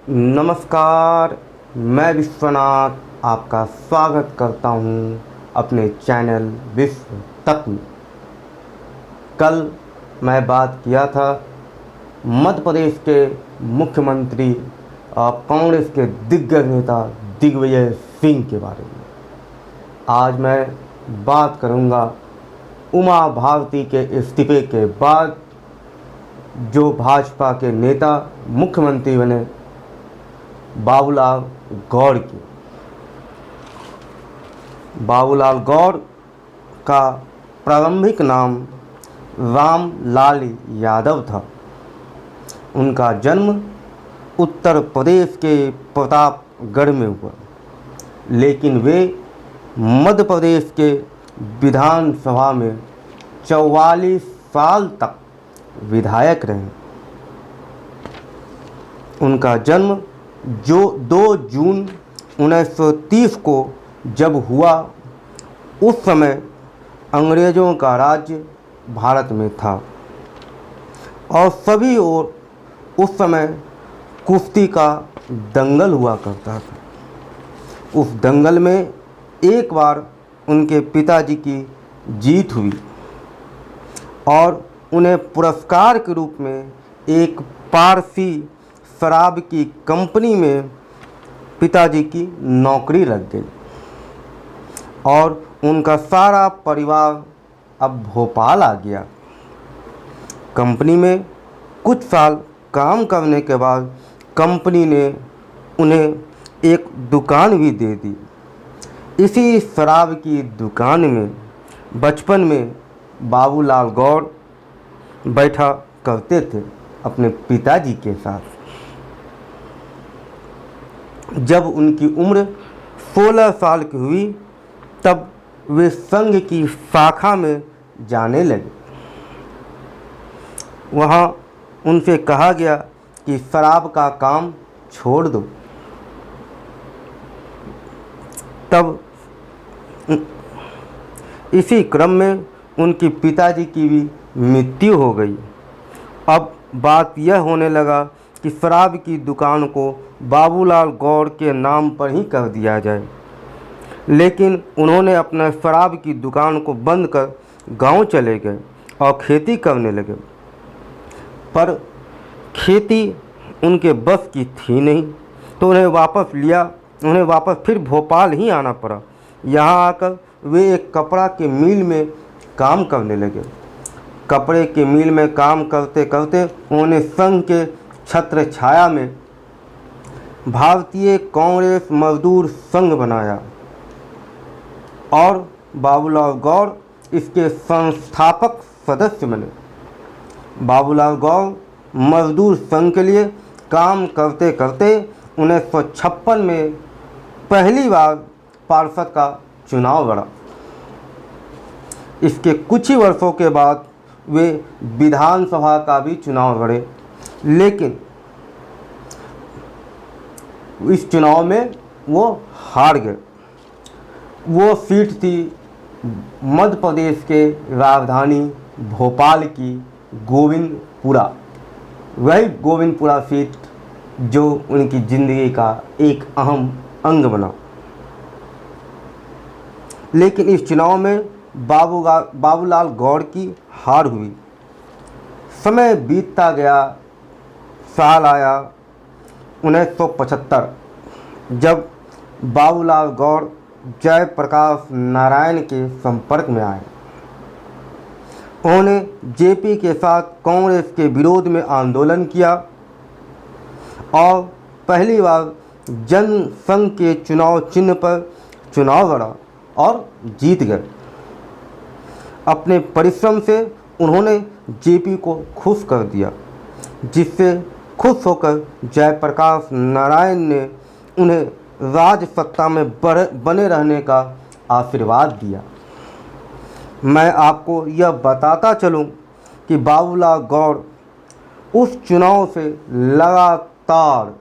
नमस्कार। मैं विश्वनाथ आपका स्वागत करता हूं अपने चैनल विश्व तत्व में। कल मैं बात किया था मध्य प्रदेश के मुख्यमंत्री और कांग्रेस के दिग्गज नेता दिग्विजय सिंह के बारे में। आज मैं बात करूंगा उमा भारती के इस्तीफे के बाद जो भाजपा के नेता मुख्यमंत्री बने बाबूलाल गौर की। बाबूलाल गौर का प्रारंभिक नाम रामलाल यादव था। उनका जन्म उत्तर प्रदेश के प्रतापगढ़ में हुआ, लेकिन वे मध्य प्रदेश के विधानसभा में 44 साल तक विधायक रहे। उनका जन्म जो 2 जून 1930 को जब हुआ, उस समय अंग्रेज़ों का राज्य भारत में था और सभी ओर उस समय कुश्ती का दंगल हुआ करता था। उस दंगल में एक बार उनके पिताजी की जीत हुई और उन्हें पुरस्कार के रूप में एक पारसी शराब की कंपनी में पिताजी की नौकरी लग गई और उनका सारा परिवार अब भोपाल आ गया। कंपनी में कुछ साल काम करने के बाद कंपनी ने उन्हें एक दुकान भी दे दी। इसी शराब की दुकान में बचपन में बाबूलाल गौर बैठा करते थे अपने पिताजी के साथ। जब उनकी उम्र 16 साल की हुई तब वे संघ की शाखा में जाने लगे। वहाँ उनसे कहा गया कि शराब का काम छोड़ दो। तब इसी क्रम में उनके पिताजी की भी मृत्यु हो गई। अब बात यह होने लगा कि शराब की दुकान को बाबूलाल गौर के नाम पर ही कर दिया जाए, लेकिन उन्होंने अपना शराब की दुकान को बंद कर गांव चले गए और खेती करने लगे। पर खेती उनके बस की थी नहीं, तो उन्हें वापस फिर भोपाल ही आना पड़ा। यहाँ आकर वे एक कपड़ा के मिल में काम करने लगे। कपड़े के मिल में काम करते करते उन्होंने संघ के छत्र छाया में भारतीय कांग्रेस मजदूर संघ बनाया और बाबूलाल गौर इसके संस्थापक सदस्य बने। बाबूलाल गौर मजदूर संघ के लिए काम करते करते 1956 में पहली बार पार्षद का चुनाव लड़ा। इसके कुछ ही वर्षों के बाद वे विधानसभा का भी चुनाव लड़े, लेकिन इस चुनाव में वो हार गए। वो सीट थी मध्य प्रदेश के राजधानी भोपाल की गोविंदपुरा। वही गोविंदपुरा सीट जो उनकी ज़िंदगी का एक अहम अंग बना। लेकिन इस चुनाव में बाबूलाल गौर की हार हुई। समय बीतता गया। साल आया 1975, जब बाबूलाल गौर जयप्रकाश नारायण के संपर्क में आए। उन्होंने जेपी के साथ कांग्रेस के विरोध में आंदोलन किया और पहली बार जनसंघ के चुनाव चिन्ह पर चुनाव लड़ा और जीत गए। अपने परिश्रम से उन्होंने जेपी को खुश कर दिया, जिससे खुश होकर जयप्रकाश नारायण ने उन्हें राज सत्ता में बने रहने का आशीर्वाद दिया। मैं आपको यह बताता चलूं कि बाबूलाल गौर उस चुनाव से लगातार,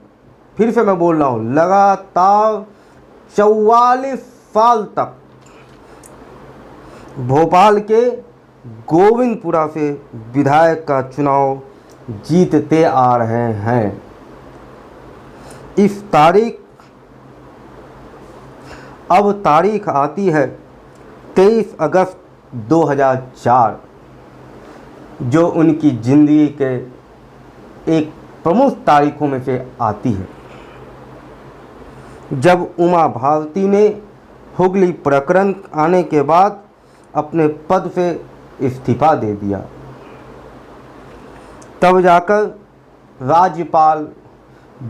फिर से मैं बोल रहा हूँ, लगातार 44 साल तक भोपाल के गोविंदपुरा से विधायक का चुनाव जीतते आ रहे हैं। इस तारीख आती है 23 अगस्त 2004, जो उनकी ज़िंदगी के एक प्रमुख तारीखों में से आती है, जब उमा भारती ने हुगली प्रकरण आने के बाद अपने पद से इस्तीफा दे दिया। तब जाकर राज्यपाल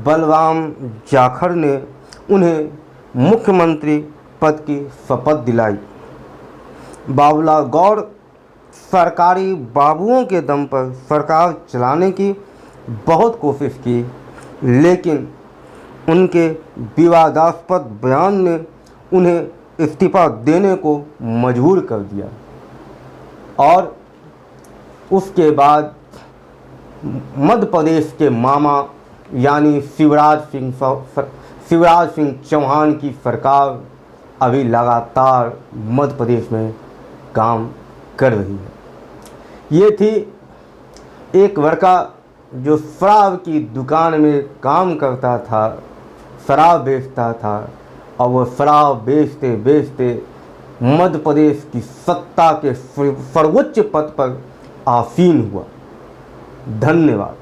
बलराम जाखड़ ने उन्हें मुख्यमंत्री पद की शपथ दिलाई। बाबूलाल गौर सरकारी बाबुओं के दम पर सरकार चलाने की बहुत कोशिश की, लेकिन उनके विवादास्पद बयान ने उन्हें इस्तीफा देने को मजबूर कर दिया और उसके बाद मध्य प्रदेश के मामा यानी शिवराज सिंह चौहान की सरकार अभी लगातार मध्य प्रदेश में काम कर रही है। ये थी एक लड़का जो शराब की दुकान में काम करता था, शराब बेचता था, और वो शराब बेचते बेचते मध्य प्रदेश की सत्ता के सर्वोच्च पद पर आसीन हुआ। धन्यवाद।